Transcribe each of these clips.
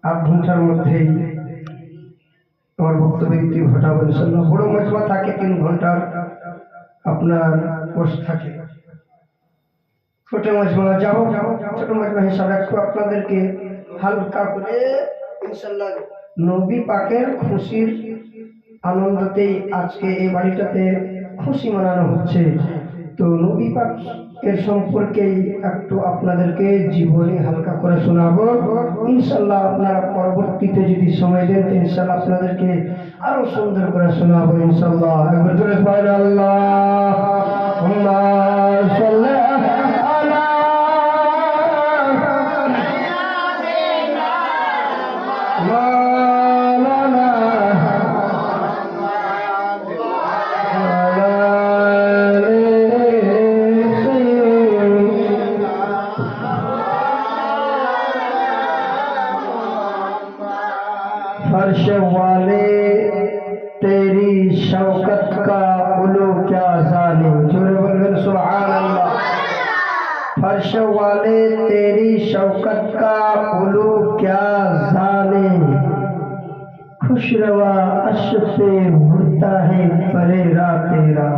আধ ঘন্টার মধ্যেই আমার বক্তব্য ঘটাবো ইনশাআল্লাহ। বড় মজমা থাকে 3 ঘন্টার আপনার কোর্স থাকে। ছোট মজমা যাও ছোট মজমা হিসাবে একটু আপনাদেরকে হালকা করে ইনশাআল্লাহ নবী পাকের খুশির আনন্দতেই আজকে এই বাড়িটাতে খুশি মানানো হচ্ছে। তো নবী পাকের সম্পর্কে একটু আপনাদেরকে জীবনী হালকা করে শোনাবো ইনশাআল্লাহ। আপনারা পরবর্তীতে যদি সময় দেন তো ইনশাআল্লাহ আপনাদেরকে আরো সুন্দর করে শোনাবো ইনশাআল্লাহ। একবার জোরে পড়েন আল্লাহুম্মা সাল্লি আলা फर्श वाले तेरी शौकत का उलू क्या जाने। जोरे बोल सुभान अल्लाह। फर्श वाले तेरी शौकत का उलू क्या जाने, खुशरवा अर्श से उड़ता है परेरा तेरा,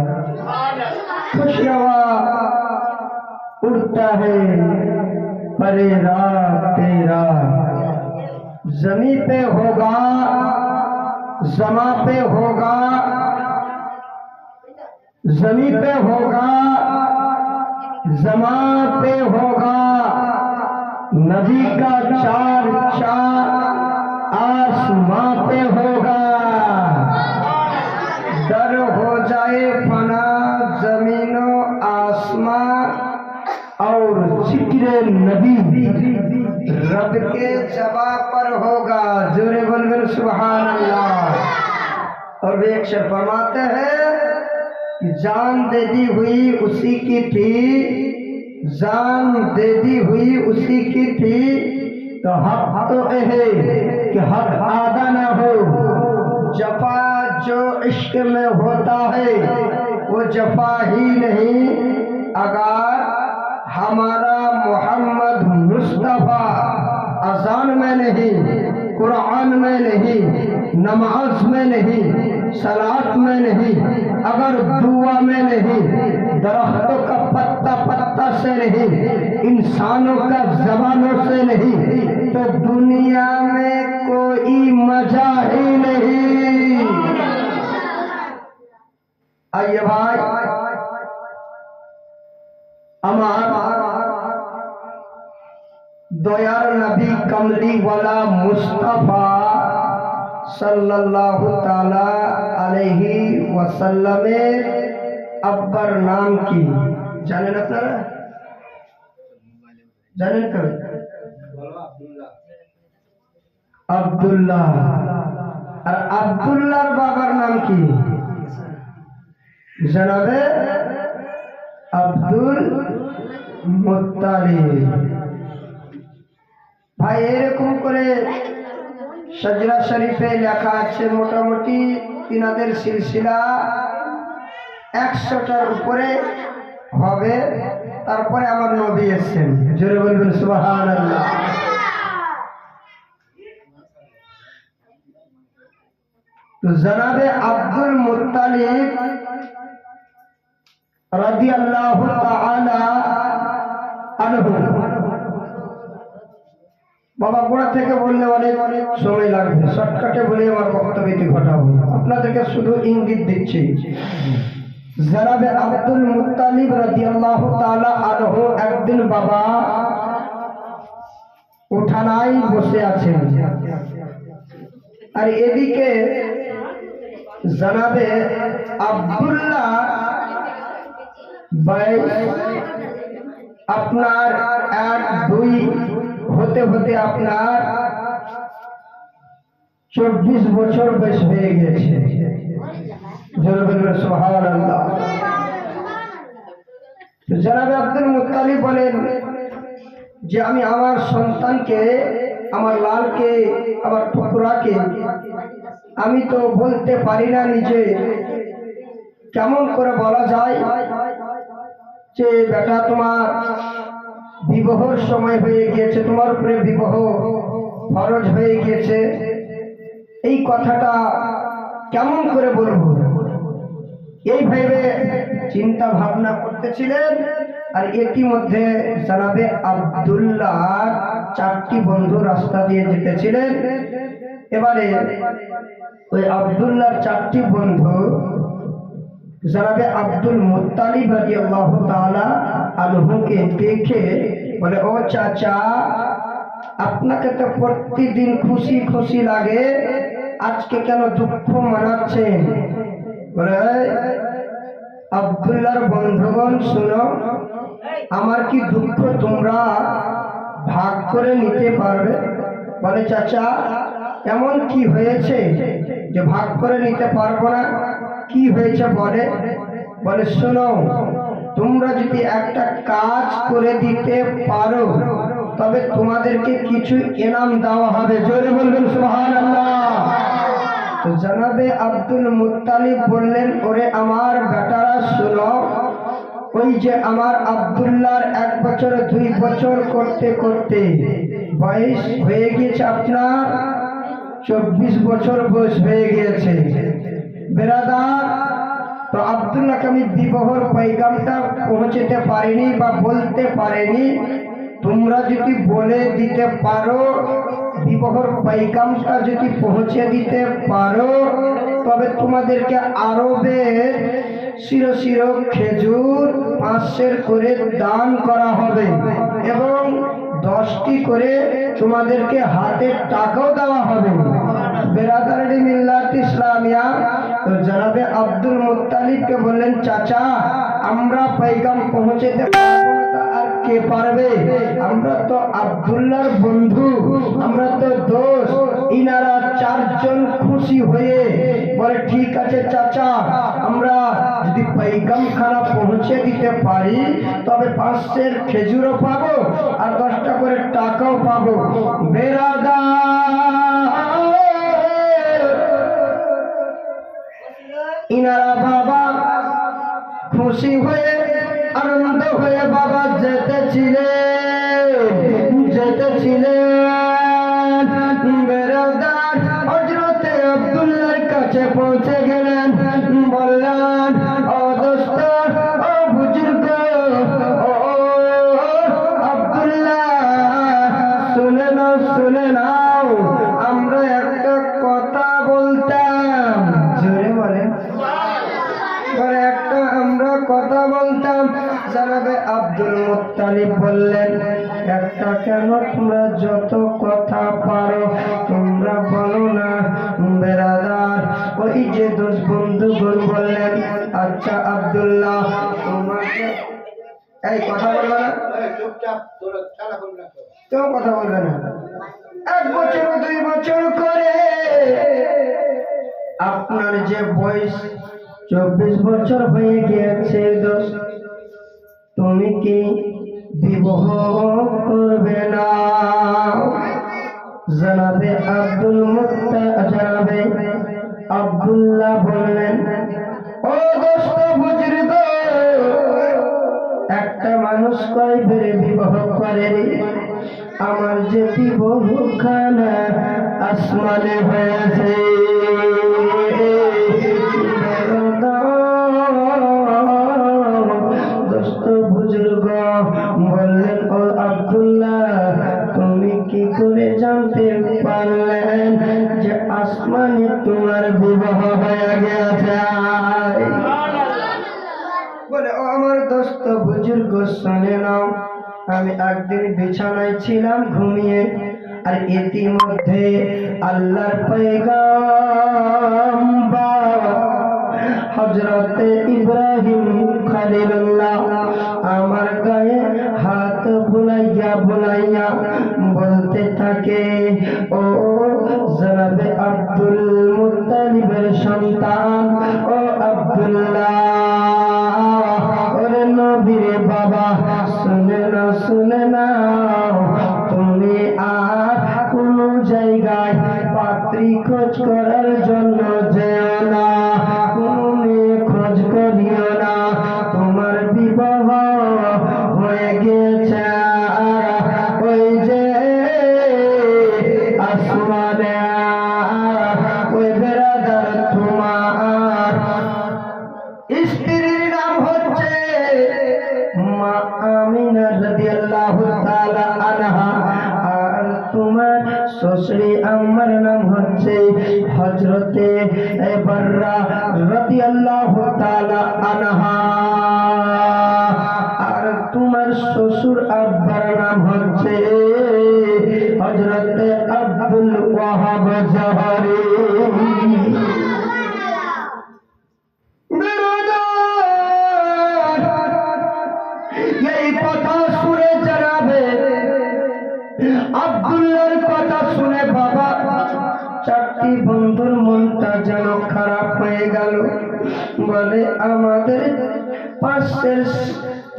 खुशरवा उड़ता है परेरा तेरा। जमी पे होगा जमा पे होगा, जमी पे होगा जमा पे होगा, नबी का चार आसमां पे होगा। दर हो जाए फना जमीनो आसमां और जिक्र नबी रब के जबा पर होगा। जोरे बोल सुभान अल्लाह। और वे एक शेर फरमाते हैं कि जान दे दी हुई उसी की थी, जान दे दी हुई उसी की थी, तो हक तो है कि हक आदा न हो। जफा जो इश्क में होता है वो जफा ही नहीं, अगर हमारा मोहम्मद मुस्तफा अजान में नहीं, कुरान में नहीं, नमाज में नहीं, सलात में नहीं, अगर दुआ में नहीं, दरख्तों का पत्ता पत्ता से नहीं, इंसानों का जबानों से नहीं, तो दुनिया में कोई मजा ही नहीं। आइए भाई, আমার দয়ার নবী কমলি ওয়ালা মুস্তাফা সাল্লাল্লাহু তাআলা আলাইহি ওয়াসাল্লামের আব্বার নাম কি জানেন আপনারা? জানেন তো? আব্দুল্লাহ। আর আব্দুল্লাহর বাবার নাম কি? জনাবে আব্দুল মুত্তালিব। ভাই এরকম করে সজরা শরীফে লেখা আছে মোটামুটি তিনাদের সিলসিলা 100টার উপরে হবে। তারপরে আমার নবী এসেছেন। জোরে বলবেন সুবহানাল্লাহ। তো জনাবে আব্দুল মুত্তালিব রাদিয়াল্লাহু তাআলা আনহু। বাবা গোড়া থেকে বললে অনেক সময় লাগবে, শর্টকাটে বলে আমার বক্তব্যটি ঘটাবো। আপনাদেরকে শুধু ইঙ্গিত দিচ্ছি। জনাবে আব্দুল মুত্তালিব রাদিয়াল্লাহু তাআলা আনহু একদিন বাবা উঠানায় বসে আছেন, আর এদিকে জনাবে আব্দুল্লাহ আপনার 1-2 হতে হতে আপনার 24 বছর বয়স হয়ে গেছে। সুবহানাল্লাহ। জনাবে আব্দুল মুত্তালিব বলেন যে আমি আমার সন্তানকে, আমার লালকে, আমার টুকরাকে আমি তো বলতে পারি না নিজে, কেমন করে বলা যায় যে বেটা তোমার বিবাহের সময় হয়ে গিয়েছে, তোমার উপরে বিবাহ ফরজ হয়ে গেছে, এই কথাটা কেমন করে বলবো, এই ভেবে চিন্তা ভাবনা করতেছিলেন। আর ইতিমধ্যে জনাবে আব্দুল্লাহ চারটি বন্ধু রাস্তা দিয়ে যেতেছিলেন। এবারে ওই আব্দুল্লাহর চারটি বন্ধু জনাবে আব্দুল মুত্তালিব রাদিয়াল্লাহু তাআলা আনহুকে দেখে বলে, ও চাচা, আপনাকে তো প্রতিদিন খুশি খুশি লাগে, আজকে কেন দুঃখ মানাচ্ছেন? বলে, আব্দুল্লাহর বন্ধুগণ শুনো, আমার কি দুঃখ তোমরা ভাগ করে নিতে পারবে? বলে, চাচা, এমন কি হয়েছে যে ভাগ করে নিতে পারবো না? কি হয়েছে বলে, শোনো, তোমরা যদি একটা কাজ করে দিতে পারো তবে তোমাদেরকে কিছু ইনাম দেওয়া হবে। জোরে বলবেন সুবহানাল্লাহ। জনাবে আব্দুল মুত্তালিব বললেন, ওরে আমার বেটারা শোনো, ওই যে আমার আব্দুল্লাহর 1 বছর 2 বছর করতে করতে বয়স হয়ে গেছে, আপনার 24 বছর বয়স হয়ে গিয়েছে বেরাদার। তো আব্দুল্লাহকে আমি বিবাহর পয়গামটা পৌঁছতে পারিনি বা বলতে পারিনি, তোমরা যদি বলে দিতে পারো, বিবাহর পয়গামটা যদি পৌঁছে দিতে পারো, তবে তোমাদেরকে আরবের শিরো শিরো খেজুর 5 করে দান করা হবে এবং 10টি করে তোমাদেরকে হাতের টাকাও দেওয়া হবে। বেরাদারি মিল্লাত ইসলামিয়া। তো জনাবে আব্দুল মুত্তালিবকে বললেন, চাচা, আমরা পয়গাম পৌঁছতে পারবো না, আর কে পারবে? আমরা তো আব্দুল্লাহর বন্ধু, আমরা তো দোস্ত। ইনারা 4 জন খুশি হয়ে বলে, ঠিক আছে চাচা, আমরা যদি পয়গাম খানা পৌঁছে দিতে পারি তবে 5 খেজুরও পাবো আর 10টা করে টাকাও পাবো। বেরাদার, ইনারা বাবা খুশি হয়ে আনন্দ হয়ে বাবা যেতেছিলেন। বেরাদার, হযরতে আব্দুল্লাহর কাছে পৌঁছে গেলেন, বললেন, ও দোস্ত, ও বুজুর্গ, ও আব্দুল্লাহ, শুনে নাও, আমরা একটা কথা বলতাম। জোরে বলেন, আমরা কথা বলতাম। জনাবে আব্দুল মুত্তালিব বললেন, একটা কেন, তোমরা যত কথা পারো তোমরা বলো না। বেরাদার, ওই যে দোষ বন্ধুগণ বললেন, আচ্ছা আব্দুল্লাহ, তোমাকে এই কথা বলবে না, চুপচাপ কেউ কথা বলবে না। 1 বছর 2 বছর করে আপনার যে বয়স 24 বছর হয়ে গিয়েছে, দোষ, তুমি কি বিবাহ করবে না? জনাবে আব্দুল্লাহ বললেন, ও দোস্ত বুজুর্গ, একটা মানুষ কয়বার বিবাহ করে? আমার যে বিবাহ খানা আসমানে হয়েছে। দোস্ত বুজুর্গ বললেন, ও আব্দুল্লাহ, তুমি কি করে জানতে পারলেন যে আসমানে তোমার বিবাহ হয়ে গেছে? বলে, ও আমার দোস্ত বুজুর্গ শুনে নাও, আমি একদিন বিছানায় ছিলাম ঘুমিয়ে, আর ইতিমধ্যে আল্লাহর পয়গাম্বর হযরতে ইব্রাহিম খলিলুল্লাহ আমার গায়ে হাত বুলাইয়া বুলাইয়া বলতে থাকে, ও জনাবে আব্দুল মুত্তালিবের সন্তান, ও আব্দুল্লাহ, ওরে নবীর বাবা, শুনে নাও, তুমি আর কোন জায়গায় পাত্রী খোঁজ করার জন্য যেও না, কোন মেয়ে খোঁজ করিও না, তোমার বিবাহ হয়ে গেছে। ওই যে তোমার শ্বশুরি আম্মার নাম হচ্ছে হযরতে বাররা রাদিয়াল্লাহু তাআলা আনহা, আর তোমার শ্বশুর আব্বার নাম হচ্ছে হযরতে আব্দুল ওয়াহাব জহরি। এই কথা শুনে জানাবে আব্দুল্লাহর কথা শুনে বাবা চারটি বন্ধুর মনটা যেন খারাপ হয়ে গেল। বলে আমাদের পাশের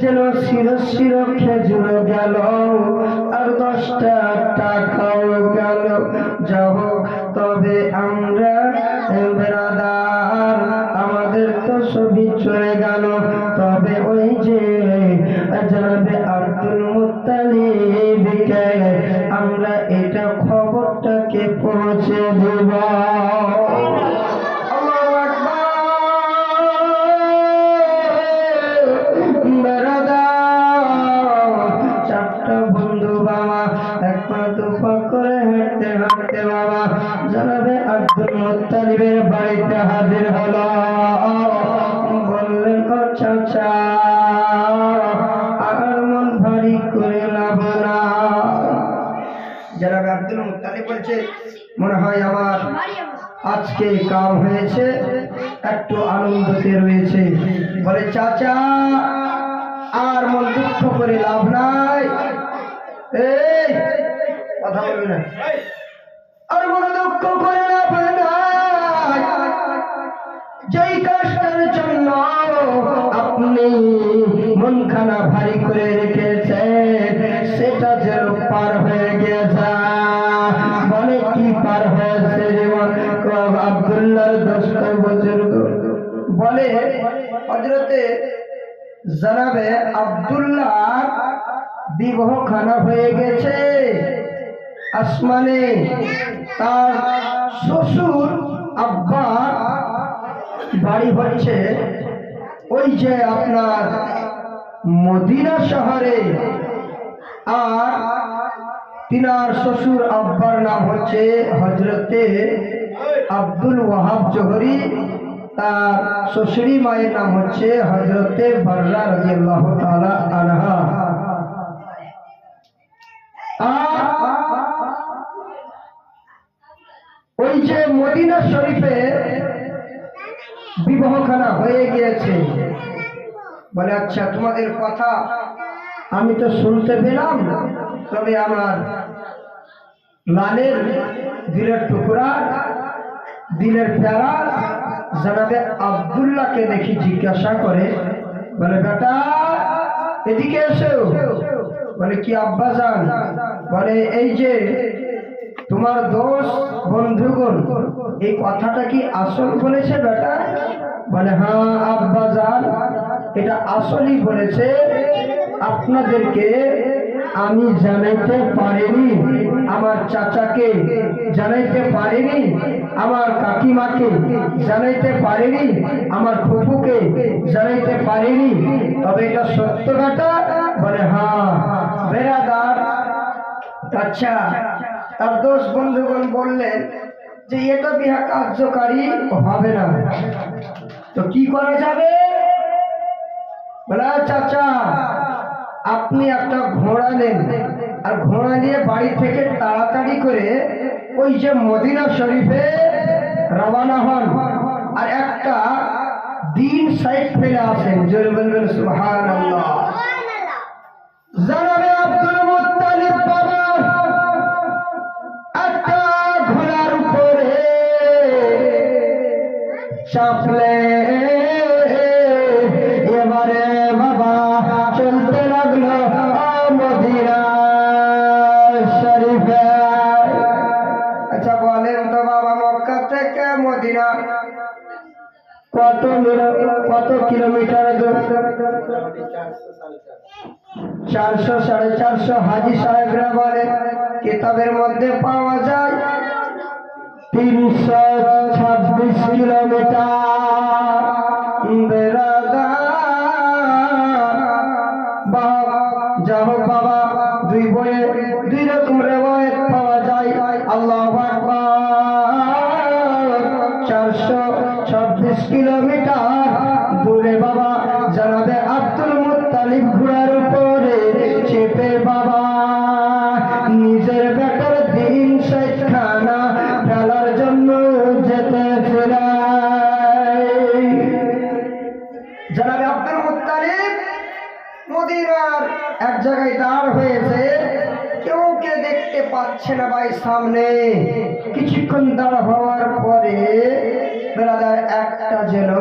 যেন শির খেজুর গেল আর 10টা টাকাও গেল। যাও তবে আমরা বেরাদার আমাদের তো সবই চলে গেল, তবে ওই যে জনাবে আব্দুল মুত্তালিবকে আমরা এটা খবরটাকে পৌঁছে দেব। চারটা বন্ধু বাবা এক পা দু পা করে হাঁটতে হাঁটতে বাবা জনাবে আব্দুল মুত্তালিবের বাড়িতে হাজির হলো। বললেন ও চাচা আর মন ভারী করে লাভ না। জনাবে আব্দুল মুত্তালিব বলছে মনে হয় আমার আজকে কাম হয়েছে, একটু আনন্দতে রয়েছে। বলে চাচা আর মন দুঃখ করে লাভ নাই, এই কথা বলবি না, আর মন দুঃখ করে লাভ নাই। যেই কাজটার জন্য আপনি মন খানা ভারী করে রেখেছেন সেটা যেন পার হয়ে গেছে। বলে কি পার হয়েছে? আব্দুল্লাহর 10টা বুজুর্গ বলে হযরতে জনাবে আব্দুল্লাহ বিবাহ খানা হয়ে গেছে আসমানে। তার শ্বশুর আব্বা বাড়ি হচ্ছে ওই যে আপনার মদিনা শহরে, আর তিনার শ্বশুর আব্বার নাম হচ্ছে হযরতে আব্দুল ওয়াহাব জোহরি, তার শ্বশুরি মায়ের নাম হচ্ছে হযরতে বাররা রাদিয়াল্লাহু তাআলা আনহা। ওই যে মদিনা শরীফে বিবাহখানা হয়ে গিয়েছে। বলে আচ্ছা তোমাদের কথা আমি তো শুনতে পেলাম, তবে আমার লালের দিলের টুকরা দিলের প্যারা জনাবে আব্দুল্লাহকে দেখি জিজ্ঞাসা করে। বলে বেটা এদিকে এসো। বলে কি আব্বা জান? বলে এই যে তোমার দোষ বন্ধুগণ এই কথাটা কি আসল বলেছে বেটা? বলে হ্যাঁ আব্বা জান এটা আসলই বলেছে, আপনাদেরকে আমি জানাইতে পারিনি, আমার চাচাকে জানাইতে পারিনি, আমার কাকিমাকে জানাইতে পারিনি, আমার ফুফুকে জানাইতে পারিনি, তবে এটা সত্য কথা। বলে হ্যাঁ বেরাদার। আচ্ছা তার দোষ বন্ধুগণ বললেন যে এটা বিহা কার্যকারী হবে না, তো কি করা যাবে? বলে চাচা আপনি একটা ঘোড়া নেন, আর ঘোড়া নিয়ে বাড়ি থেকে তাড়াতাড়ি করে ওই যে মদিনা শরীফে রওনা হন, আর একটা দিন সাইড ফেলে আসেন। জোরে বলবেন সুবহানাল্লাহ। জনাবে আব্দুল মুত্তালিব বাবা একটা ঘোড়ার উপরে চাপলে এবারে বাবা চলতে লাগলো মদিনা শরীফে। আচ্ছা বলেন তো বাবা মক্কা থেকে মদিনা কত কিলোমিটার দূর? 400 সাড়ে 400। হাজি সাহেবরা বলে কিতাবের মধ্যে পাওয়া যায় 326 কিলোমিটার। যাই হোক বাবা দুই বইয়ে দুই রকম রেওয়ায়েত পাওয়া যায়। আল্লাহু আকবার 426 কিলোমিটার দূরে বাবা জনাবে আব্দুল মুত্তালিব ঘোড়ার উপরে চেপে বাবা নিজের বেটার দিন শেখানা ফেলার জন্য যেতে জনাবে আব্দুল মুত্তালিব মদিনার এক জায়গায় দাঁড় হয়েছে, কেউ কে দেখতে পাচ্ছে না ভাই সামনে। কিছুক্ষণ দাঁড় হওয়ার পরে বেলাদার একটা যেন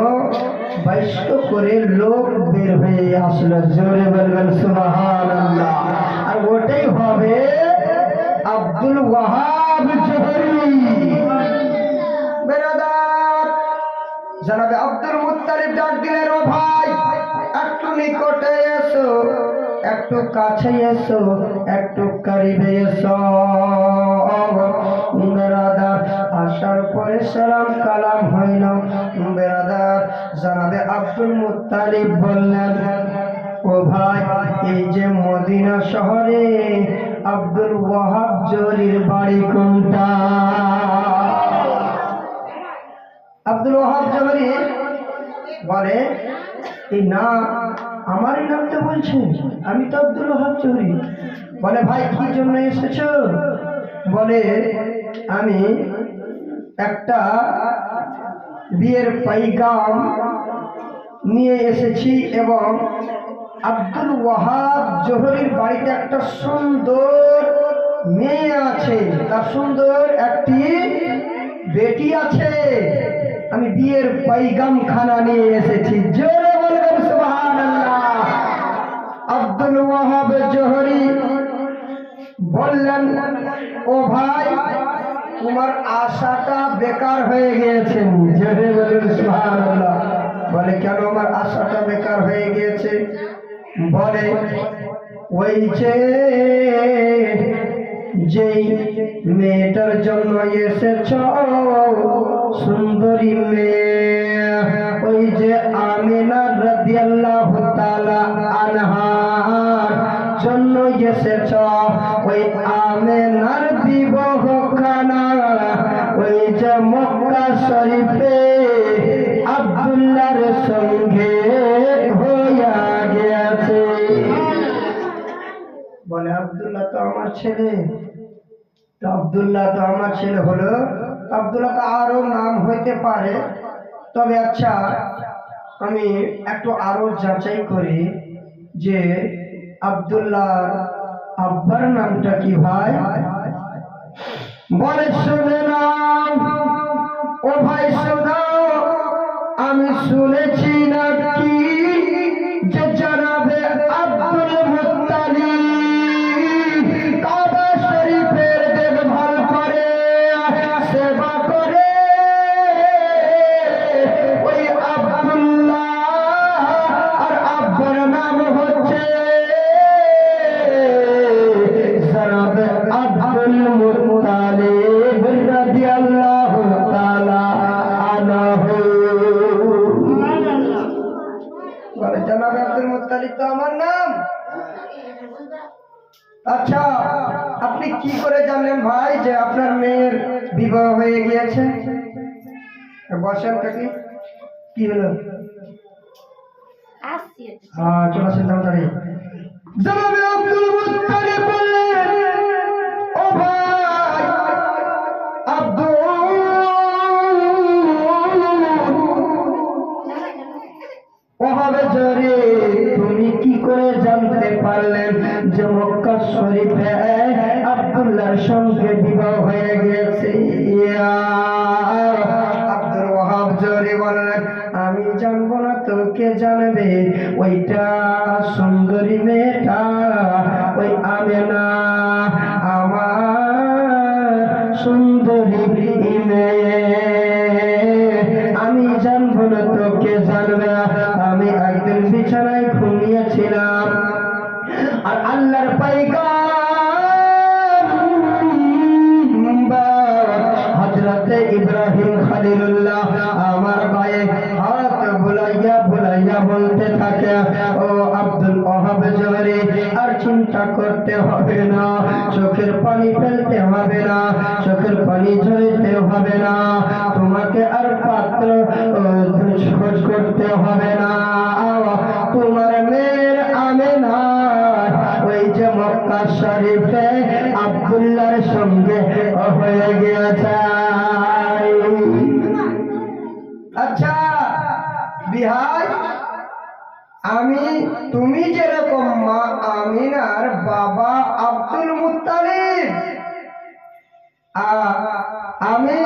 22 করে লোক বের হয়ে আসলো। জোরে বলবেন সুবহানাল্লাহ। আর ওটাই হবে আব্দুল ওয়াহাব জোহরি। বেলাদার জনাবে আব্দুল মুত্তালিব ডাক দিলেন, ও ভাই একটু নিকটে এসো, একটু কাছে এসো, একটু কারিবে এসো। বেরাদার আসার পরে সালাম কালাম হইল। বেরাদার জনাবে আব্দুল মুত্তালিব বললেন, ও ভাই এই যে মদিনা শহরে আব্দুল ওয়াহাব জলির বাড়ি কোনটা? আব্দুল ওয়াহাব জহরি বলে, এই না আমারই নাম তো বলছে, আমি তো আব্দুল ওয়াহাব জহরি। বলে ভাই কি জন্য এসেছো? বলে আমি একটা বিয়ের পাইগাম নিয়ে এসেছি এবং আব্দুল ওয়াহাব জহরির বাড়িতে একটা সুন্দর মেয়ে আছে, তার সুন্দর একটি বেটি আছে, আমি বিয়ের পাইগাম খানা নিয়ে এসেছি। জোরে বলবেন সুবহানাল্লাহ। আব্দুল ওয়াহাব জহরি বললেন, ও ভাই তোমার আশাটা বেকার হয়ে গিয়েছে। জোরে বলবেন সুবহানাল্লাহ। বলে কেন আমার আশাটা বেকার হয়ে গিয়েছে? বলে ওই যেই মেয়েটার জন্য এসেছ সুন্দরী মেয়ে, ওই যে আমিনা রাদিয়াল্লাহু তাআলা আনহার জন্য এসেছ, ওই আমিনার বিবাহ খানা ওই যে মক্কা শরীফে আব্দুল্লাহর সঙ্গে হইয়া গেছে। বলে আব্দুল্লাহ তো আমার ছেলে, তো আব্দুল্লাহ তো আমার ছেলে হলো, আব্দুল্লাহ তো আরো নাম হইতে পারে, তবে আচ্ছা আমি একটু আরো যাচাই করি যে আব্দুল্লাহ আব্বার নামটা কি ভাই? বলে শুনে নাম। ও ভাই শোনো, আমি শুনেছি নাকি যে জনাবে আব্দুল মুত্তালিব কাবা শরীফের দেখভাল করে, সেবা করে। ওই আব্দুল্লাহ আর আব্বার নাম হচ্ছে জনাবে আব্দুল মুত্তালিব রাদিয়াল্লাহু তাআলা আনহু। বলে জনাবে আব্দুল মুত্তালিব তো আমার নাম। আচ্ছা আপনি কি করে জানলেন ভাই যে আপনার মেয়ের বিবাহ হয়ে গিয়েছে? বসেন কাকি, কি হলো? হ্যাঁ চলে আসেন তাড়াতাড়ি। জনাবে আব্দুল মুত্তালিব বললেন, ও ভাই আব্দুল ওয়াহাব জহরি, তুমি কি করে জানতে পারলেন যে মক্কা শরীফে আব্দুল্লাহর সঙ্গে বিবাহ হয়ে গেছে? আব্দুল ওয়াহাব জহরি বললেন, আমি জানবো না তো কে জানবে? ওইটা সুন্দরী মেয়েটা ওই আমেনা আমার সুন্দরী মেয়ে, আমি জানবো না তো কে জানবে? আমি একদিন বিছানায় ঘুমিয়েছিলাম আর আল্লাহর পয়গম্বর হযরতে ইব্রাহিম খলিলুল্লাহ আমার গায়ে হাত বুলাইয়া বুলাইয়া বলতে থাকে, ও আব্দুল ওয়াহাব জহরি আর চিন্তা করতে হবে না, চোখের পানি ফেলতে হবে না, চোখের হবে না, তোমাকে আর পাত্র খোঁজ করতে হবে না। তোমার মেয়ের আমেনা ওই যে মক্কা শরীফে আব্দুল্লাহর সঙ্গে হয়ে গিয়েছে। আচ্ছা বিহাই, তুমি যেরকম মা আমিনার বাবা আব্দুল মুত্তালিব, আমি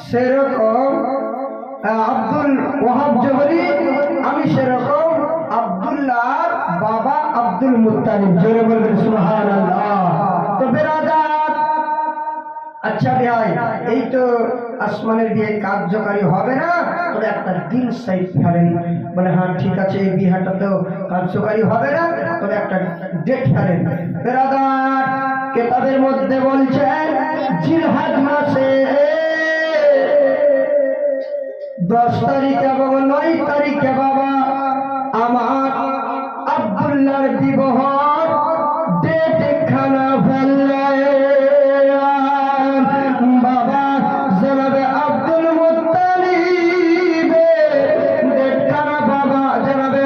সেরকম আব্দুল ওয়াহাব জোহরি, আমি সেরকম আব্দুল্লাহর বাবা আব্দুল মুত্তালিব। জোরে বলবেন সুবহানাল্লাহ। তো বেরাদার, আচ্ছা ভাই, এই তো আসমানের বিয়ে কার্যকারী হবে না, তবে একটা দিন সাইড ফেলেন। বলে হ্যাঁ ঠিক আছে, এই বিহাটা তো কার্যকারী হবে না, তবে একটা ডেট ফেলেন। বেরাদার, কিতাবের মধ্যে বলছে জিলহজ মাসে 10 তারিখ এবং 9 তারিখে বাবা আমার আব্দুল্লাহর বিবাহ ডেট খানা ফেললে বাবা জনাবে আব্দুল মুত্তালিব ডেট খানা, বাবা জনাবে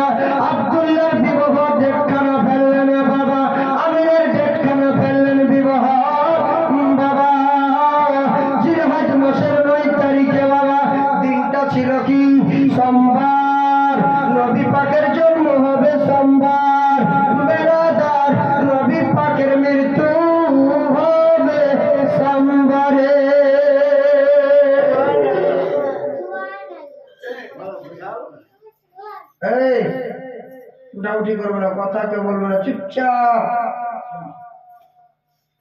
আব্দুল্লাহর বিবাহ ডেট খানা ফেললেন, বাবা আমিনের ডেট খানা ফেললেন বিবাহ বাবা জিলহজ মাসের 9 তারিখে। বাবা দিনটা ছিল কি? সোমবার। নবী পাকের জন্ম হবে সোমবার। বেরাদার, নবী পাকের মৃত্যু হবে সোমবারে। এই উঠাউঠি করবো না, কথা কেউ বলবো না, চুপচাপ।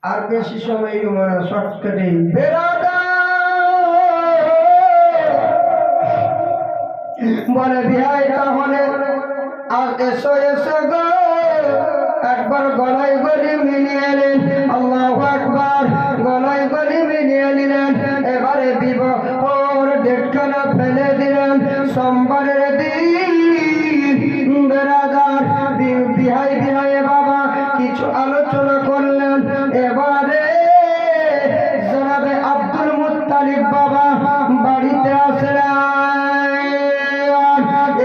আর বেশি সময় শর্টকাটে। বলে বিহাই তাহলে আর এসো এসো গো, একবার গলায় গলি মিলিয়ে নিন। আল্লাহু আকবার, গলায় গলি মিলিয়ে নিলেন। এবারে বিবাহর ডেটখানা ফেলে দিলেন সোমবারের দিন। বেরাদার, বিহাই বিহাই বাবা কিছু আলোচনা করলেন। এবারে জনাবে আব্দুল মুত্তালিব বাবা বাড়িতে আসলেন।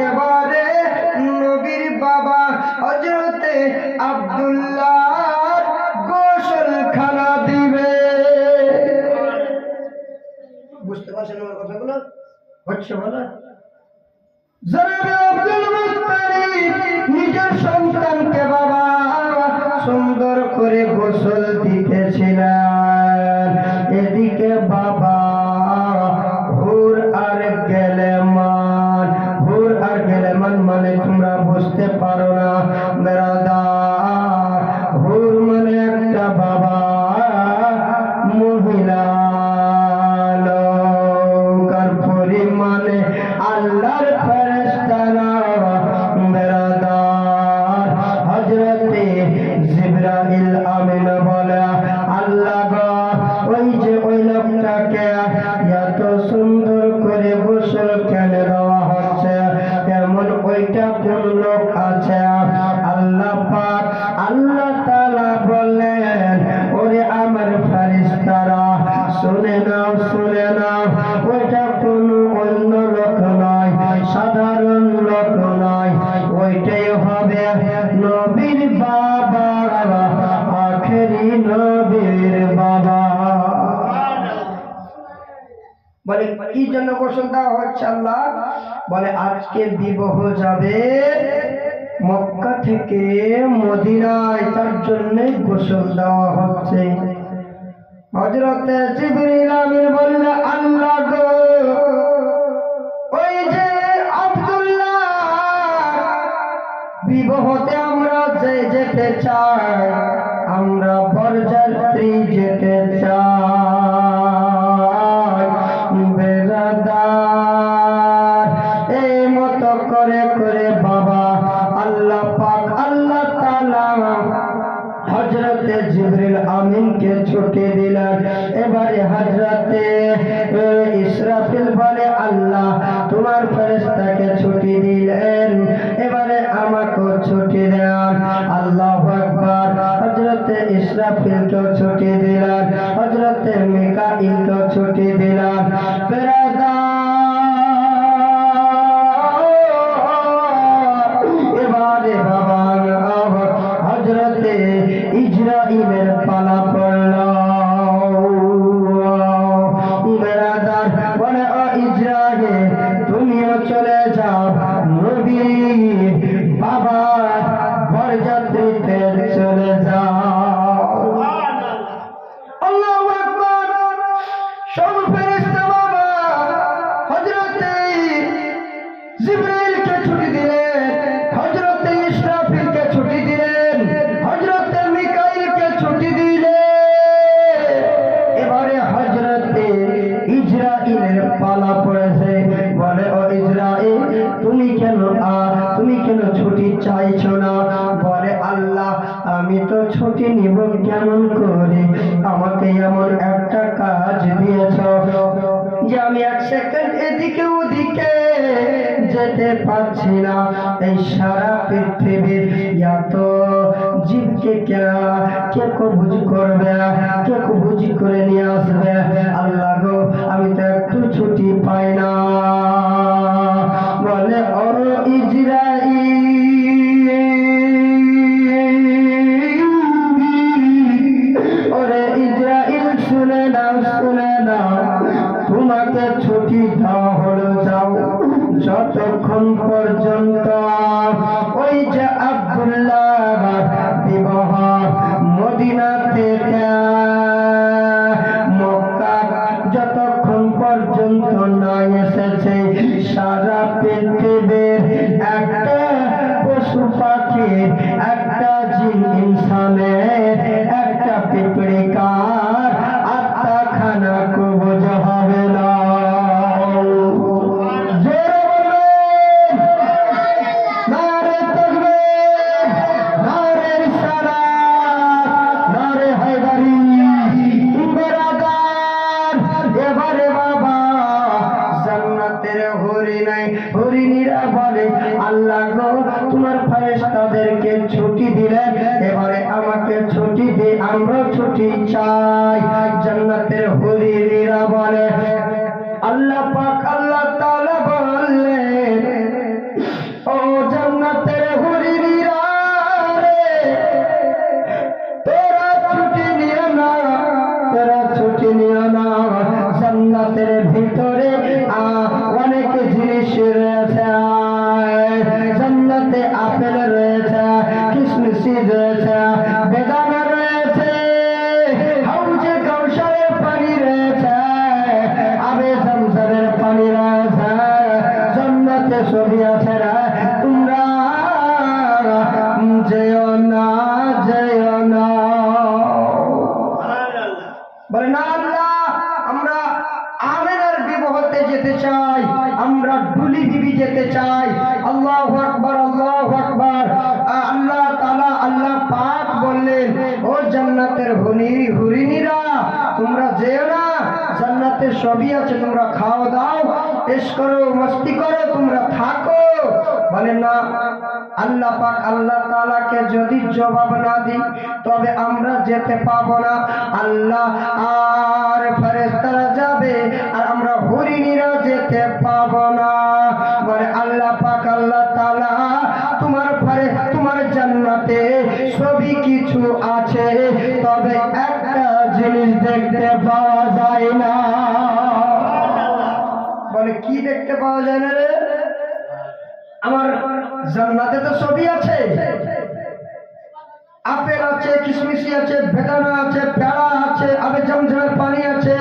এবারে নবীর বাবা হযরতে আব্দুল্লাহ গোসলখানা দিবে। বুঝতে পারছেন আমার কথাগুলো? হচ্ছে বলা জনাবে আব্দুল মুত্তালিব নিজের সন্তানকে বাবা সুন্দর করে গোসল দিতেছিলেন। এদিকে বাবা হুর আর গেলেমান, হুর আর গেলেমান মানে তোমরা বুঝতে পারো না বেরাদার, হুর মানে একটা বাবা মহিলা লোকার পরিমাণে আল্লাহর ফেরেশতারা বেরাদার হযরতে জিবরাইল আমিন বলে আল্লাহ গো, ওই যে ওই লোকটাকে এত সুন্দর করে গোসল কেন দেওয়া হচ্ছে, এমন ওইটা কোন লোক আছে? আল্লাহ পাক আল্লাহ তাআলা বললেন, ওরে আমার ফেরেশতারা শুনে নাও, শুনে নাও, ওইটা কোন অন্য লোক নয়, সাধারণ লোক নয়, ওইটাই হবে নবীর বাবা, আখেরি নবীর বাবা। বলে কি জন্য গোসল দেওয়া হচ্ছে? আল্লাহ বলে আজকে বিবাহ যাবে মক্কা থেকে মদিনায়, তার জন্য গোসল দেওয়া হচ্ছে। হযরতে জিবরিল আমিন বললেন, আল্লাহ গো, ওই যে আব্দুল্লাহ বিবাহতে আমরা যেতে চাই, আমরা বরযাত্রী যেতে চাই। বেরাদার, এই মতো করে করে বাবা আল্লাহ পাক আল্লাহ তাআলা হযরতে জিবরিল আমিনকে ছুটি দিলেন। এবারে হযরতে ইসরাফিল বলে, আল্লাহ তোমার ফেরেশতাকে ছুটি দিলেন, এবারে আমাকেও ছুটি দেন। আল্লাহু আকবার, হযরতে ইসরাফিলকে ছুটি দিলেন, হযরতে মিকাইলকে ছুটি দিলেন। সব ফেরেশতা বাবা হযরতে জিবরাইলকে ছুটি দিলেন, হযরতে ইসরাফিলকে ছুটি দিলেন, হযরতে মিকাইলকে ছুটি দিলেন। এবারে হযরতে ইসরাইলের পালা পড়েছে। বলে ও ইসরাইল, তুমি কেন ছুটি চাইছো না? বলে আল্লাহ, আমি তো ছুটি নিব কেমন করে? আমাকে এমন একটা কাজ দিয়েছ যে আমি এক সেকেন্ড এদিকে ওদিকে যেতে পারছি না। এই সারা পৃথিবীর এত জীবকে কে কবুজ করবে, কে কবুজ করে নিয়ে আসবে? আল্লাহ গো, আমি তো একটু ছুটি পাই না। বলে ও ইসরাইল, ওরে ইসরাইল, শুনে নাও, তোমাকে ছুটি দেওয়া হলো। যাও, যতক্ষণ পর্যন্ত ওই যে আব্দুল্লাহ বিবাহ মদিনাতে মক্কা যতক্ষণ পর্যন্ত না এসেছে, সারা পৃথিবীর একটা পশু পাখি, একটা জিন, ইনসানের, একটা পিঁপড়িকার আত্মা খানা কবজ হবে না। হরিণীরা বলে আল্লাহ গো, তোমার ফেরেশতাদেরকে ছুটি দিলেন, এবারে আমাকে ছুটি দে, আমরা ছুটি চাই। জান্নাতের হরিণীরা বলে আল্লাহ পাক আল্লাহ তাআলা বললেন, ও জান্নাতের হরিণীরা রে, তোরা ছুটি নিও না, জান্নাতের ভিতরে অনেক জিনিস রয়েছে। জান্নাতে আপেল রয়েছে, কিশমিশ রয়েছে, বেদানা রয়েছে, হাউজে কাউসারের পানি রয়েছে, আবে জমজমের পানি রয়েছে। জান্নাতে সবই আছে। তোমরা যেও না। বলে না আল্লাহ, আমরা আমেনার বিবাহতে যেতে চাই, আমরা ডুলি বিবি যেতে চাই। আল্লাহু আকবার, আল্লাহু আকবার। আল্লাহ তাআলা, আল্লাহ পাক বললেন, ও জান্নাতের হরিণীরা, তোমরা যেও না, জান্নাতে সবই আছে, তোমরা খাও দাও, এশ করো, মস্তি করো, তোমরা থাকো। বলে না আল্লাহ পাক আল্লাহ তাআলাকে যদি জবাব না দিই, তবে আমরা যেতে পাবো না। আল্লাহ আর ফেরেশতারা যাবে, আর আমরা হরিণীরা যেতে পাবো না। বলে আল্লাহ পাক আল্লাহ তাআলা, তোমার জান্নাতে সবই কিছু আছে, তবে একটা জিনিস দেখতে পাওয়া যায় না। বলে কি দেখতে পাওয়া যায় না রে? আমার জান্নাতে তো সবই আছে, আপেল আছে, কিশমিশি আছে, বেদানা আছে, পেড়া আছে, আবে জমজমের পানি আছে,